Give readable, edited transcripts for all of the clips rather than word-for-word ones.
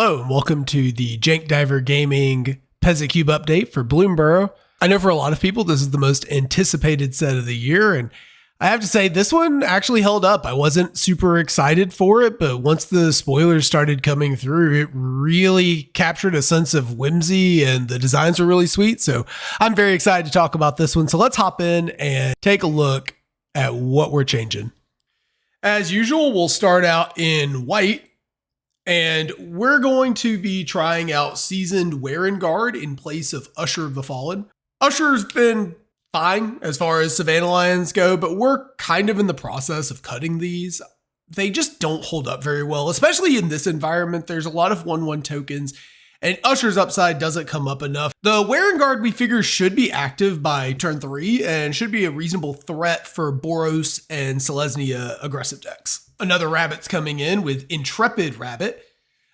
Hello and welcome to the Jank Diver Gaming Peasant Cube update for Bloomburrow. I know for a lot of people this is the most anticipated set of the year, and I have to say this one actually held up. I wasn't super excited for it, but once the spoilers started coming through, it really captured a sense of whimsy and the designs were really sweet. So I'm very excited to talk about this one. So let's hop in and take a look at what we're changing. As usual, we'll start out in white. And we're going to be trying out Seasoned Wear and Guard in place of Usher of the Fallen. Usher's been fine as far as Savannah Lions go, but we're kind of in the process of cutting these. They just don't hold up very well, especially in this environment. There's a lot of 1/1 tokens, and Usher's upside doesn't come up enough. The Wear and Guard we figure should be active by turn 3 and should be a reasonable threat for Boros and Selesnya aggressive decks. Another rabbit's coming in with Intrepid Rabbit.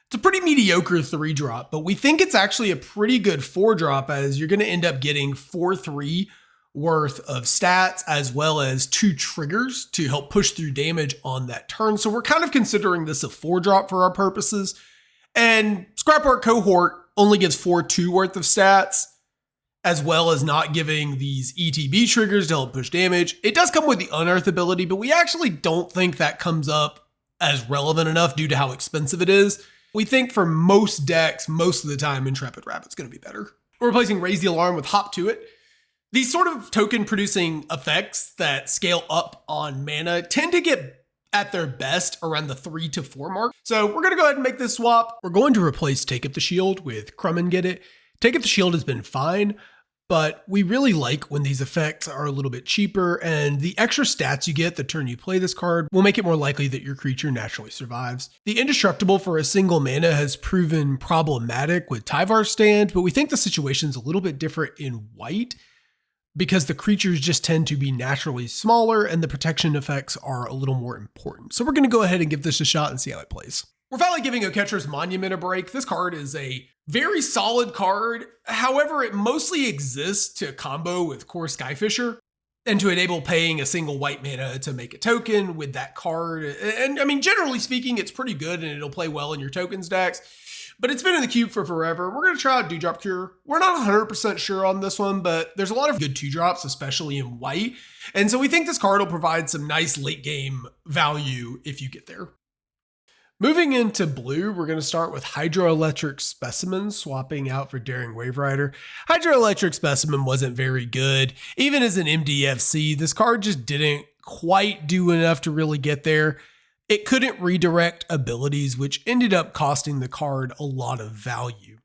It's a pretty mediocre 3-drop, but we think it's actually a pretty good 4-drop as you're going to end up getting 4/3 worth of stats as well as 2 triggers to help push through damage on that turn. So we're kind of considering this a 4-drop for our purposes. And Scrap Art Cohort only gives 4/2 worth of stats, as well as not giving these ETB triggers to help push damage. It does come with the Unearth ability, but we actually don't think that comes up as relevant enough due to how expensive it is. We think for most decks, most of the time, Intrepid Rabbit's going to be better. We're replacing Raise the Alarm with Hop to It. These sort of token-producing effects that scale up on mana tend to get at their best around the 3 to 4 mark. So we're going to go ahead and make this swap. We're going to replace Take Up the Shield with Crumb and Get It. Take Up the Shield has been fine, but we really like when these effects are a little bit cheaper, and the extra stats you get the turn you play this card will make it more likely that your creature naturally survives. The Indestructible for a single mana has proven problematic with Tyvar's Stand, but we think the situation's a little bit different in white because the creatures just tend to be naturally smaller and the protection effects are a little more important. So we're going to go ahead and give this a shot and see how it plays. We're finally giving Oketcher's Monument a break. This card is a very solid card. However, it mostly exists to combo with Core Skyfisher and to enable paying a single white mana to make a token with that card. And I mean, generally speaking, it's pretty good and it'll play well in your tokens decks, but it's been in the cube for forever. We're going to try out Dewdrop Cure. We're not 100% sure on this one, but there's a lot of good 2-drops, especially in white. And so we think this card will provide some nice late game value if you get there. Moving into blue, we're going to start with Hydroelectric Specimen, swapping out for Daring Wave Rider. Hydroelectric Specimen wasn't very good. Even as an MDFC, this card just didn't quite do enough to really get there. It couldn't redirect abilities, which ended up costing the card a lot of value.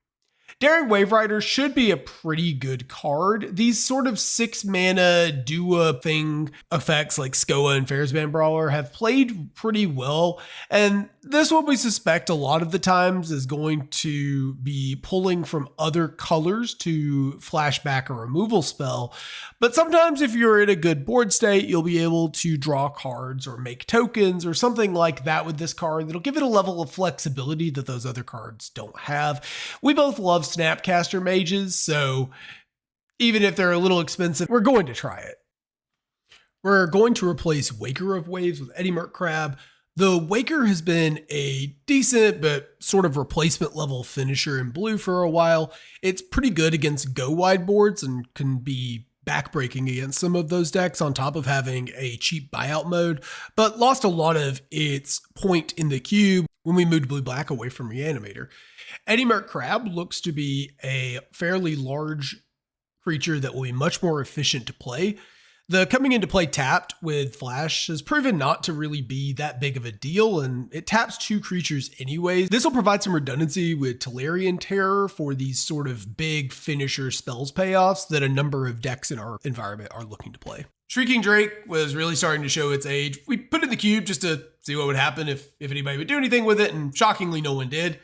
Daring Wave Rider should be a pretty good card. These sort of 6-mana do-a-thing effects like Skoa and Ferrisband Brawler have played pretty well, and this one we suspect a lot of the times is going to be pulling from other colors to flashback a removal spell, but sometimes if you're in a good board state, you'll be able to draw cards or make tokens or something like that with this card that'll give it a level of flexibility that those other cards don't have. We both love Snapcaster Mages, so even if they're a little expensive, we're going to try it. We're going to replace Waker of Waves with Eddie Merc Crab. The Waker has been a decent but sort of replacement level finisher in blue for a while. It's pretty good against go wide boards and can be backbreaking against some of those decks on top of having a cheap buyout mode, but lost a lot of its point in the cube when we moved blue-black away from Reanimator. Eddie Merc Crab looks to be a fairly large creature that will be much more efficient to play. The coming into play tapped with Flash has proven not to really be that big of a deal, and it taps 2 creatures anyways. This will provide some redundancy with Tolarian Terror for these sort of big finisher spells payoffs that a number of decks in our environment are looking to play. Shrieking Drake was really starting to show its age. We put it in the cube just to see what would happen if anybody would do anything with it, and shockingly no one did.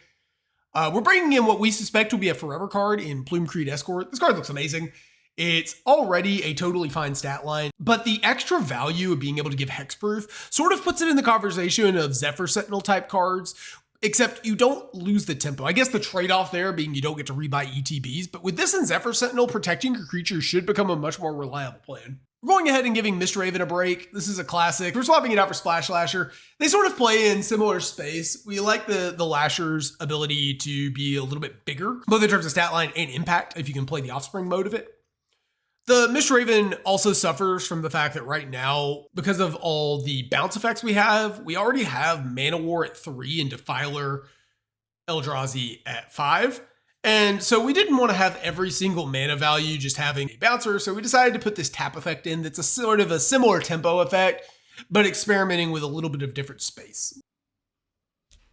We're bringing in what we suspect will be a forever card in Plume Creed Escort. This card looks amazing. It's already a totally fine stat line, but the extra value of being able to give hexproof sort of puts it in the conversation of Zephyr Sentinel type cards, except you don't lose the tempo. I guess the trade-off there being you don't get to rebuy ETBs, but with this and Zephyr Sentinel, protecting your creature should become a much more reliable plan. We're going ahead and giving Mist Raven a break. This is a classic. We're swapping it out for Splash Lasher. They sort of play in similar space. We like the Lasher's ability to be a little bit bigger, both in terms of stat line and impact, if you can play the Offspring mode of it. The Mist Raven also suffers from the fact that right now, because of all the bounce effects we already have Mana War at 3 and Defiler Eldrazi at 5. And so we didn't want to have every single mana value just having a bouncer, so we decided to put this tap effect in that's a sort of a similar tempo effect, but experimenting with a little bit of different space.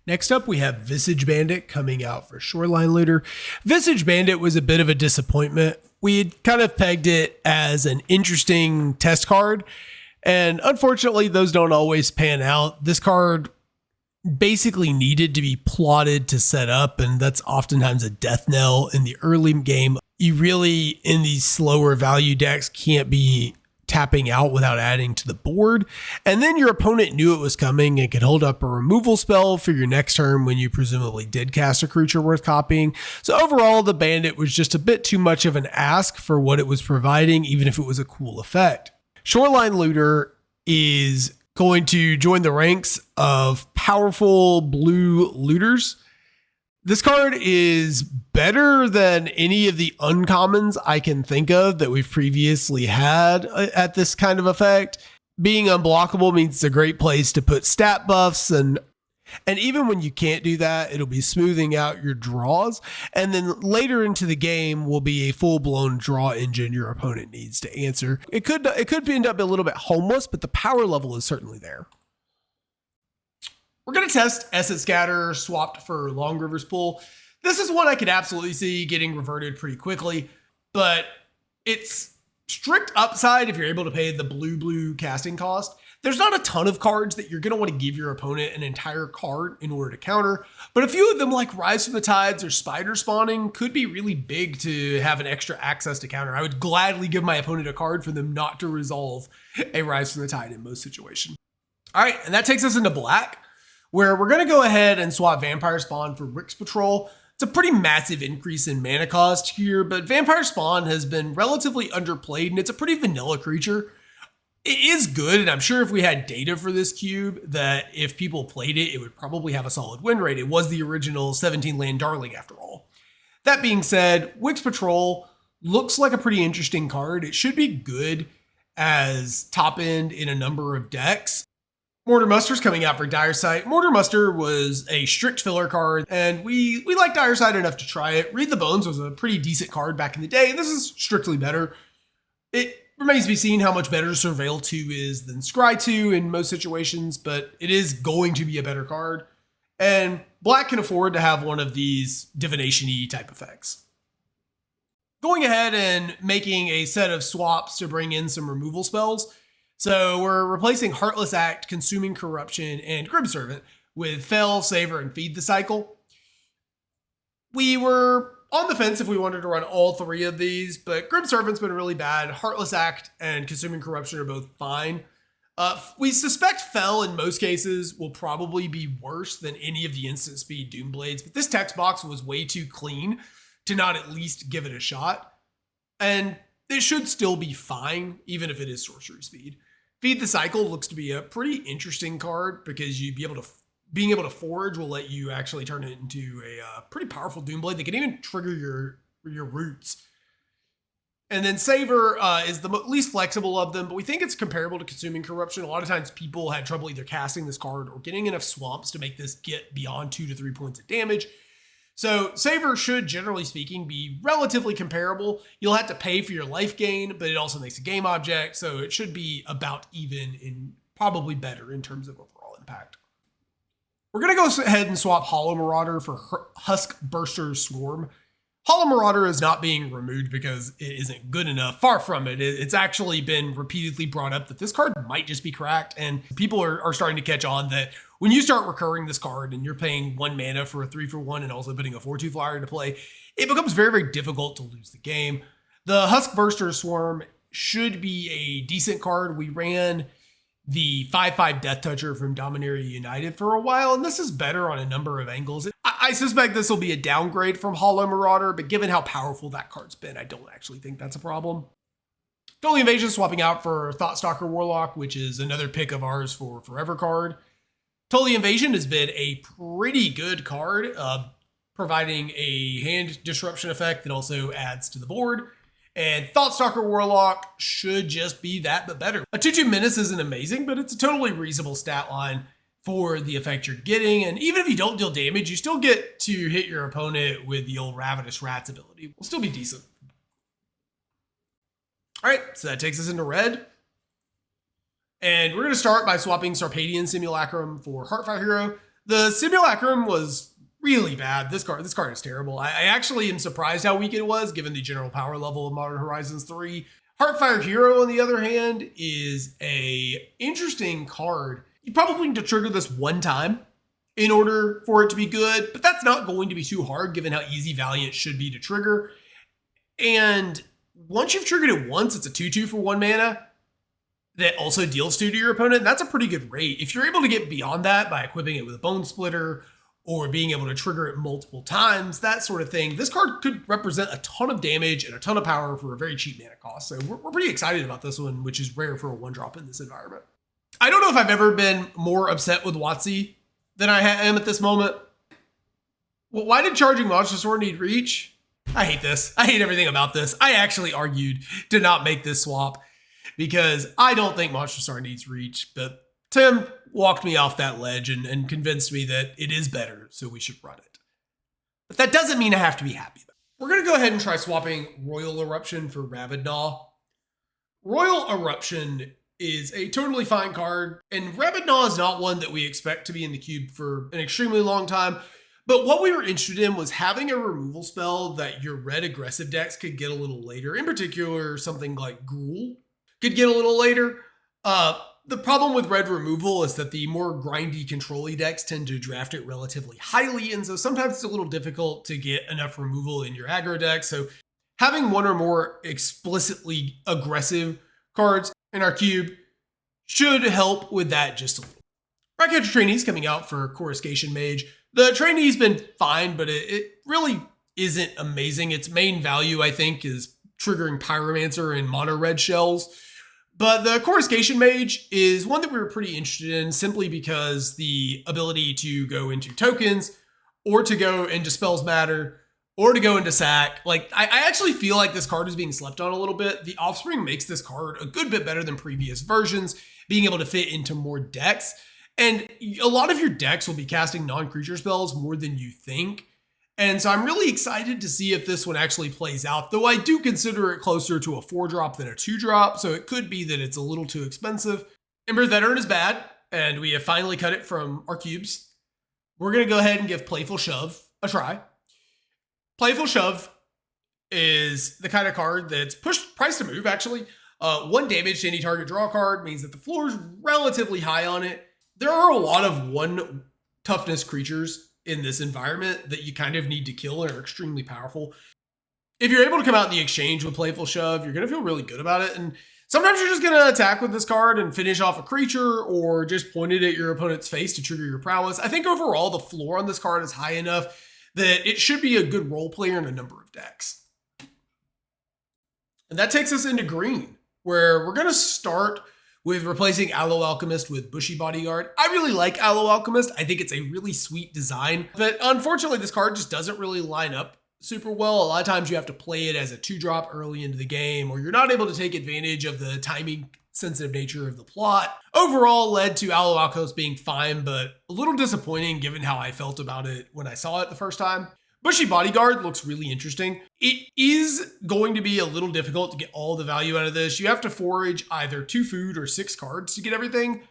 Next up, we have Visage Bandit coming out for Shoreline Looter. Visage Bandit was a bit of a disappointment. We had kind of pegged it as an interesting test card, and unfortunately, those don't always pan out. This card basically needed to be plotted to set up, and that's oftentimes a death knell in the early game. You really, in these slower value decks, can't be tapping out without adding to the board. And then your opponent knew it was coming and could hold up a removal spell for your next turn when you presumably did cast a creature worth copying. So overall, the Bandit was just a bit too much of an ask for what it was providing, even if it was a cool effect. Shoreline Looter is going to join the ranks of powerful blue looters. This card is better than any of the uncommons I can think of that we've previously had at this kind of effect. Being unblockable means it's a great place to put stat buffs, and even when you can't do that, it'll be smoothing out your draws. And then later into the game will be a full-blown draw engine your opponent needs to answer. It could end up a little bit homeless, but the power level is certainly there. We're going to test Essence Scatter swapped for Long River's Pool. This is one I could absolutely see getting reverted pretty quickly, but it's strict upside if you're able to pay the blue casting cost. There's not a ton of cards that you're going to want to give your opponent an entire card in order to counter, but a few of them like Rise from the Tides or Spider Spawning could be really big to have an extra access to counter. I would gladly give my opponent a card for them not to resolve a Rise from the Tide in most situations. All right, and that takes us into black, where we're going to go ahead and swap Vampire Spawn for Rick's Patrol. It's a pretty massive increase in mana cost here, but Vampire Spawn has been relatively underplayed, and it's a pretty vanilla creature. It is good, and I'm sure if we had data for this cube, that if people played it, it would probably have a solid win rate. It was the original 17-land darling after all. That being said, Rick's Patrol looks like a pretty interesting card. It should be good as top end in a number of decks. Mortar Muster's coming out for Dire Sight. Mortar Muster was a strict filler card, and we liked Dire Sight enough to try it. Read the Bones was a pretty decent card back in the day, and this is strictly better. It remains to be seen how much better Surveil 2 is than Scry 2 in most situations, but it is going to be a better card. And black can afford to have one of these divination-y type effects. Going ahead and making a set of swaps to bring in some removal spells. So we're replacing Heartless Act, Consuming Corruption, and Grim Servant with Fell, Savor, and Feed the Cycle. We were on the fence if we wanted to run all three of these, but Grim Servant's been really bad. Heartless Act and Consuming Corruption are both fine. We suspect Fell in most cases will probably be worse than any of the instant speed Doomblades, but this text box was way too clean to not at least give it a shot. And it should still be fine, even if it is sorcery speed. Feed the Cycle looks to be a pretty interesting card because being able to forage will let you actually turn it into a pretty powerful Doomblade that can even trigger your roots. And then Savor is the least flexible of them, but we think it's comparable to Consuming Corruption. A lot of times people had trouble either casting this card or getting enough swamps to make this get beyond 2 to 3 points of damage. So Savor should, generally speaking, be relatively comparable. You'll have to pay for your life gain, but it also makes a game object, so it should be about even and probably better in terms of overall impact. We're going to go ahead and swap Hollow Marauder for Husk Burster's Swarm. Hollow Marauder is not being removed because it isn't good enough. Far from it. It's actually been repeatedly brought up that this card might just be cracked, and people are starting to catch on that when you start recurring this card and you're paying 1 mana for a 3-for-1 and also putting a 4/2 flyer into play, it becomes very, very difficult to lose the game. The Husk Burster Swarm should be a decent card. We ran the 5/5 Death Toucher from Dominaria United for a while, and this is better on a number of angles. I suspect this will be a downgrade from Hollow Marauder, but given how powerful that card's been, I don't actually think that's a problem. Totally Invasion swapping out for Thoughtstalker Warlock, which is another pick of ours for Forever card. Totally Invasion has been a pretty good card, providing a hand disruption effect that also adds to the board. And Thoughtstalker Warlock should just be that, but better. A 2/2 Menace isn't amazing, but it's a totally reasonable stat line for the effect you're getting. And even if you don't deal damage, you still get to hit your opponent with the old Ravenous Rats ability. Will still be decent. All right, so that takes us into red. And we're going to start by swapping Sarpadian Simulacrum for Heartfire Hero. The Simulacrum was really bad. This card is terrible. I actually am surprised how weak it was, given the general power level of Modern Horizons 3. Heartfire Hero, on the other hand, is a interesting card. You probably need to trigger this one time in order for it to be good, but that's not going to be too hard, given how easy Valiant should be to trigger. And once you've triggered it once, it's a 2/2 for 1 mana that also deals 2 to your opponent. That's a pretty good rate. If you're able to get beyond that by equipping it with a Bone Splitter or being able to trigger it multiple times, that sort of thing, this card could represent a ton of damage and a ton of power for a very cheap mana cost. So we're pretty excited about this one, which is rare for a 1-drop in this environment. I don't know if I've ever been more upset with WotC than I am at this moment. Well, why did Charging Monster Sword need reach? I hate this. I hate everything about this. I actually argued to not make this swap because I don't think Monster Star needs reach, but Tim walked me off that ledge and convinced me that it is better, so we should run it. But that doesn't mean I have to be happy about it. We're going to go ahead and try swapping Royal Eruption for Rabid Gnaw. Royal Eruption is a totally fine card, and Rabid Gnaw is not one that we expect to be in the cube for an extremely long time. But what we were interested in was having a removal spell that your red aggressive decks could get a little later. In particular, something like Gruul could get a little later. The problem with red removal is that the more grindy, control-y decks tend to draft it relatively highly, and so sometimes it's a little difficult to get enough removal in your aggro deck. So having one or more explicitly aggressive cards in our cube should help with that just a little. Ratcatcher Trainee's coming out for Coruscation Mage. The Trainee's been fine, but it really isn't amazing. Its main value, I think, is triggering Pyromancer and mono red shells. But the Coruscation Mage is one that we were pretty interested in simply because the ability to go into tokens or to go into Spells Matter or to go into sack. Like, I actually feel like this card is being slept on a little bit. The Offspring makes this card a good bit better than previous versions, being able to fit into more decks. And a lot of your decks will be casting non-creature spells more than you think. And so I'm really excited to see if this one actually plays out, though I do consider it closer to a 4-drop than a 2-drop, so it could be that it's a little too expensive. Ember Veteran is bad, and we have finally cut it from our cubes. We're going to go ahead and give Playful Shove a try. Playful Shove is the kind of card that's pushed price to move, actually. 1 damage to any target draw card means that the floor is relatively high on it. There are a lot of 1 toughness creatures in this environment that you kind of need to kill and are extremely powerful. If you're able to come out in the exchange with Playful Shove, you're going to feel really good about it. And sometimes you're just going to attack with this card and finish off a creature or just point it at your opponent's face to trigger your prowess. I think overall the floor on this card is high enough that it should be a good role player in a number of decks. And that takes us into green, where we're going to start with replacing Aloe Alchemist with Bushy Bodyguard. I really like Aloe Alchemist. I think it's a really sweet design, but unfortunately this card just doesn't really line up super well. A lot of times you have to play it as a 2-drop early into the game, or you're not able to take advantage of the timing sensitive nature of the plot. Overall led to Aloe Alchemist being fine, but a little disappointing given how I felt about it when I saw it the first time. Bushy Bodyguard looks really interesting. It is going to be a little difficult to get all the value out of this. You have to forage either 2 food or 6 cards to get everything.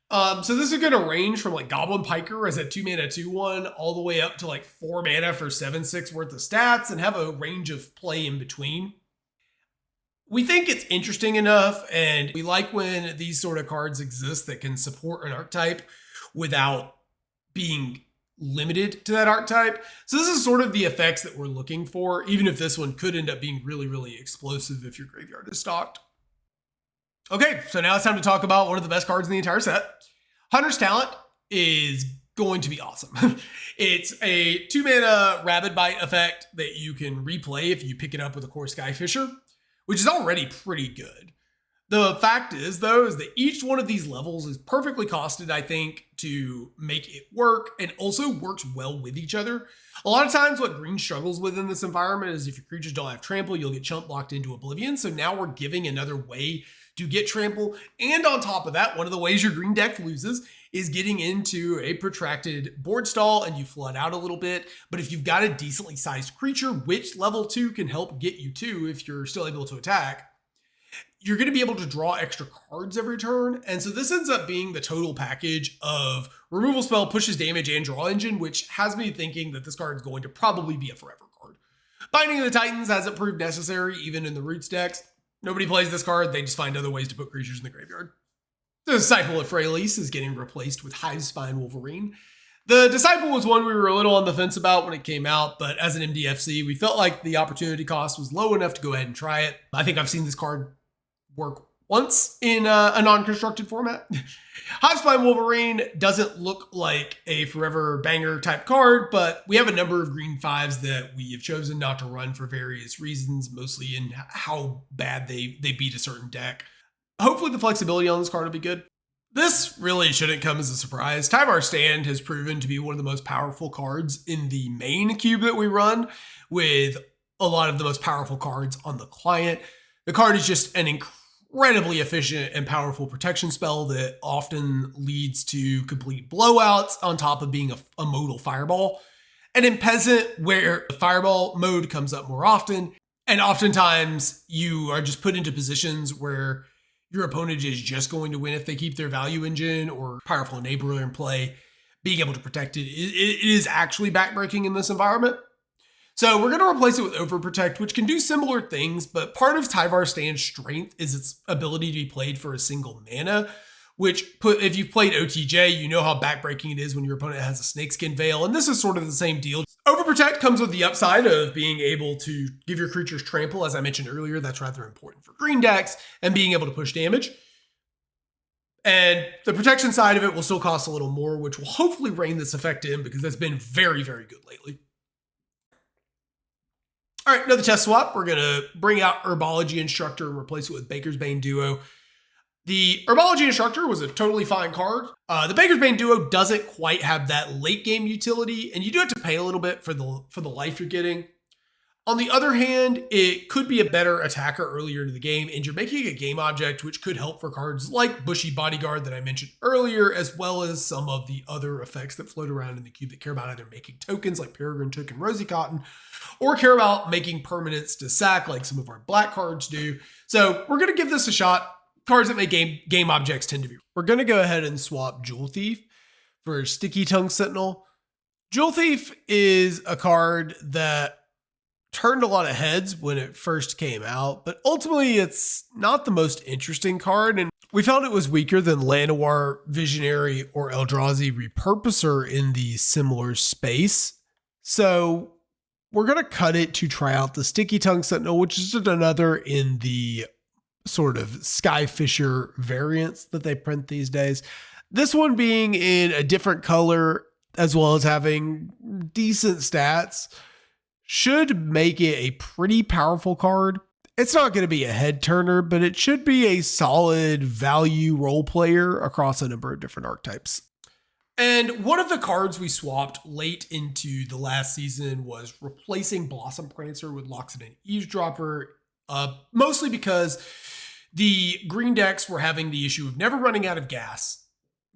So this is going to range from like Goblin Piker as a 2 mana 2/1 all the way up to like 4 mana for 7/6 worth of stats and have a range of play in between. We think it's interesting enough, and we like when these sort of cards exist that can support an archetype without being limited to that archetype. So this is sort of the effects that we're looking for, even if this one could end up being really, really explosive if your graveyard is stocked. Okay, so now it's time to talk about one of the best cards in the entire set. Hunter's Talent is going to be awesome. It's a 2 mana Rabid Bite effect that you can replay if you pick it up with a Core Skyfisher, which is already pretty good. The fact is, though, is that each one of these levels is perfectly costed, I think, to make it work and also works well with each other. A lot of times what green struggles with in this environment is if your creatures don't have trample, you'll get chump blocked into oblivion. So now we're giving another way to get trample. And on top of that, one of the ways your green deck loses is getting into a protracted board stall and you flood out a little bit. But if you've got a decently sized creature, which level 2 can help get you to if you're still able to attack, you're going to be able to draw extra cards every turn. And so this ends up being the total package of removal spell, pushes damage, and draw engine, which has me thinking that this card is going to probably be a forever card. Binding of the Titans hasn't proved necessary, even in the Roots decks. Nobody plays this card. They just find other ways to put creatures in the graveyard. The Disciple of Freyalise is getting replaced with Hivespine Wolverine. The Disciple was one we were a little on the fence about when it came out, but as an MDFC, we felt like the opportunity cost was low enough to go ahead and try it. I think I've seen this card work once in a non-constructed format. Hivespine Wolverine doesn't look like a forever banger type card, but we have a number of green 5s that we have chosen not to run for various reasons, mostly in how bad they beat a certain deck. Hopefully the flexibility on this card will be good. This really shouldn't come as a surprise. Tyvar Stand has proven to be one of the most powerful cards in the main cube that we run, with a lot of the most powerful cards on the client. The card is just an incredibly efficient and powerful protection spell that often leads to complete blowouts on top of being a modal fireball. And in Peasant, where the fireball mode comes up more often, and oftentimes you are just put into positions where your opponent is just going to win if they keep their value engine or powerful enabler in play, being able to protect it is actually backbreaking in this environment. So we're going to replace it with Overprotect, which can do similar things, but part of Tyvar Stand's strength is its ability to be played for a single mana, which if you've played OTJ, you know how backbreaking it is when your opponent has a Snakeskin Veil, and this is sort of the same deal. Overprotect comes with the upside of being able to give your creatures trample, as I mentioned earlier. That's rather important for green decks, and being able to push damage. And the protection side of it will still cost a little more, which will hopefully rein this effect in because that's been very, very good lately. All right, another test swap. We're going to bring out Herbology Instructor and replace it with Baker's Bane Duo. The Herbology Instructor was a totally fine card. The Baker's Bane Duo doesn't quite have that late game utility, and you do have to pay a little bit for the life you're getting. On the other hand, it could be a better attacker earlier in the game, and you're making a game object, which could help for cards like Bushy Bodyguard that I mentioned earlier, as well as some of the other effects that float around in the cube that care about either making tokens like Peregrine Took and Rosy Cotton, or care about making permanents to sack like some of our black cards do. So we're going to give this a shot. Cards that make game objects tend to be. We're going to go ahead and swap Jewel Thief for Sticky Tongue Sentinel. Jewel Thief is a card that turned a lot of heads when it first came out, but ultimately it's not the most interesting card, and we found it was weaker than Llanowar, Visionary, or Eldrazi Repurposer in the similar space. So we're going to cut it to try out the Sticky Tongue Sentinel, which is just another in the sort of Skyfisher variants that they print these days. This one being in a different color, as well as having decent stats, should make it a pretty powerful card. It's not going to be a head turner, but it should be a solid value role player across a number of different archetypes. And one of the cards we swapped late into the last season was replacing Blossom Prancer with Loxodon Eavesdropper, mostly because the green decks were having the issue of never running out of gas,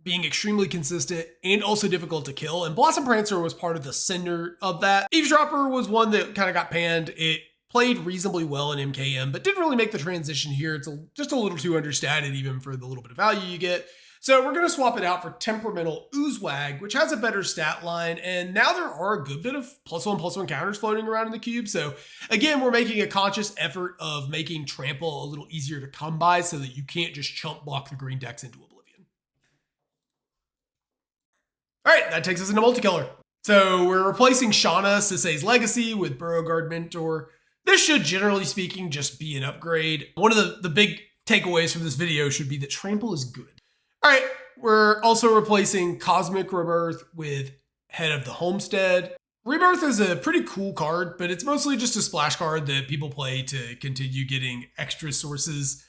being extremely consistent, and also difficult to kill. And Blossom Prancer was part of the center of that. Eavesdropper was one that kind of got panned. It played reasonably well in MKM, but didn't really make the transition here. It's just a little too understated even for the little bit of value you get. So we're going to swap it out for Temperamental Oozewag, which has a better stat line. And now there are a good bit of +1/+1 counters floating around in the cube. So again, we're making a conscious effort of making Trample a little easier to come by so that you can't just chump block the green decks into oblivion. All right, that takes us into Multicolor. So we're replacing Shauna Sisay's Legacy with Beauregard Mentor. This should, generally speaking, just be an upgrade. One of the big takeaways from this video should be that Trample is good. All right, we're also replacing Cosmic Rebirth with Head of the Homestead. Rebirth is a pretty cool card, but it's mostly just a splash card that people play to continue getting extra sources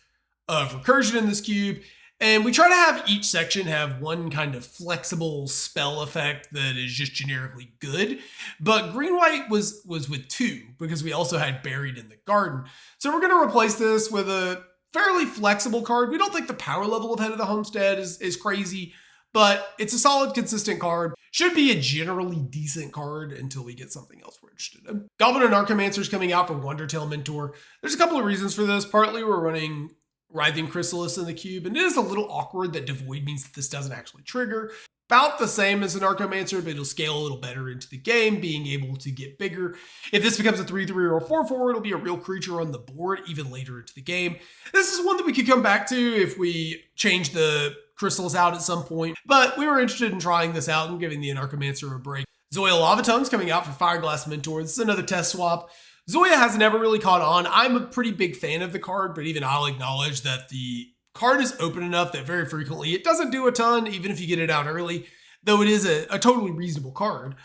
of recursion in this cube. And we try to have each section have one kind of flexible spell effect that is just generically good. But green-white was with 2 because we also had Buried in the Garden. So we're going to replace this with a fairly flexible card. We don't think the power level of Head of the Homestead is crazy, but it's a solid, consistent card. Should be a generally decent card until we get something else we're interested in. Goblin and Archomancer is coming out for Wondertail Mentor. There's a couple of reasons for this. Partly we're running Writhing Chrysalis in the cube, and it is a little awkward that Devoid means that this doesn't actually trigger. About the same as an Archomancer, but it'll scale a little better into the game, being able to get bigger. If this becomes a 3/3 or a 4/4, it'll be a real creature on the board even later into the game. This is one that we could come back to if we change the crystals out at some point, but we were interested in trying this out and giving the Anarchomancer a break. Zoya Lava Tongue's coming out for Fireglass Mentor. This is another test swap. Zoya has never really caught on. I'm a pretty big fan of the card, but even I'll acknowledge that the card is open enough that very frequently it doesn't do a ton, even if you get it out early, though it is a totally reasonable card.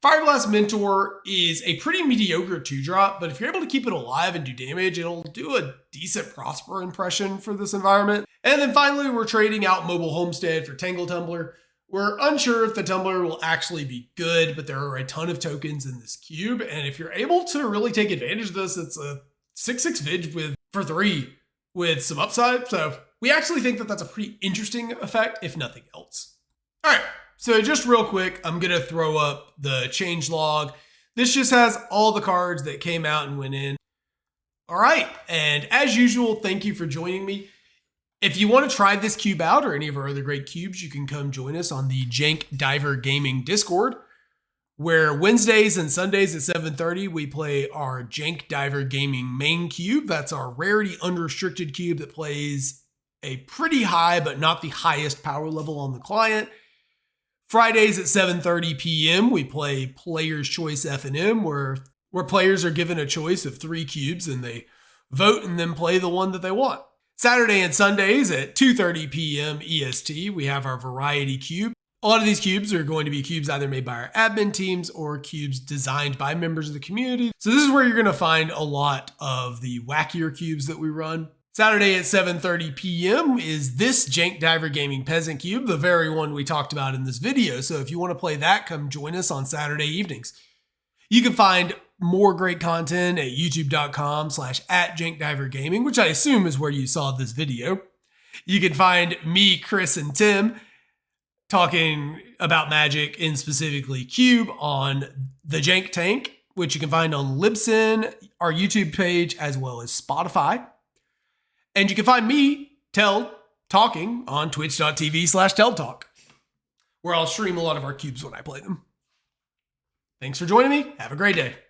Fireglass Mentor is a pretty mediocre 2-drop, but if you're able to keep it alive and do damage, it'll do a decent Prosper impression for this environment. And then finally, we're trading out Mobile Homestead for Tangle Tumbler. We're unsure if the Tumbler will actually be good, but there are a ton of tokens in this cube, and if you're able to really take advantage of this, it's a 6/6 Vig for 3 with some upside. So we actually think that that's a pretty interesting effect, if nothing else. All right, so just real quick, I'm going to throw up the change log. This just has all the cards that came out and went in. All right, and as usual, thank you for joining me. If you want to try this cube out or any of our other great cubes, you can come join us on the Jank Diver Gaming Discord, where Wednesdays and Sundays at 7:30, we play our Jank Diver Gaming main cube. That's our rarity unrestricted cube that plays a pretty high, but not the highest power level on the client. Fridays at 7:30 p.m., we play Player's Choice F&M, where players are given a choice of 3 cubes and they vote and then play the one that they want. Saturday and Sundays at 2:30 p.m. EST, we have our Variety Cube. A lot of these cubes are going to be cubes either made by our admin teams or cubes designed by members of the community. So this is where you're going to find a lot of the wackier cubes that we run. Saturday at 7:30 p.m. is this Jank Diver Gaming Peasant cube, the very one we talked about in this video. So if you want to play that, come join us on Saturday evenings. You can find more great content at youtube.com/@JankDiverGaming, which I assume is where you saw this video. You can find me, Chris, and Tim talking about Magic, and specifically Cube, on the Jank Tank, which you can find on Libsyn, our YouTube page, as well as Spotify. And you can find me, Teld, talking on twitch.tv/TeldTalk, where I'll stream a lot of our cubes when I play them. Thanks for joining me. Have a great day.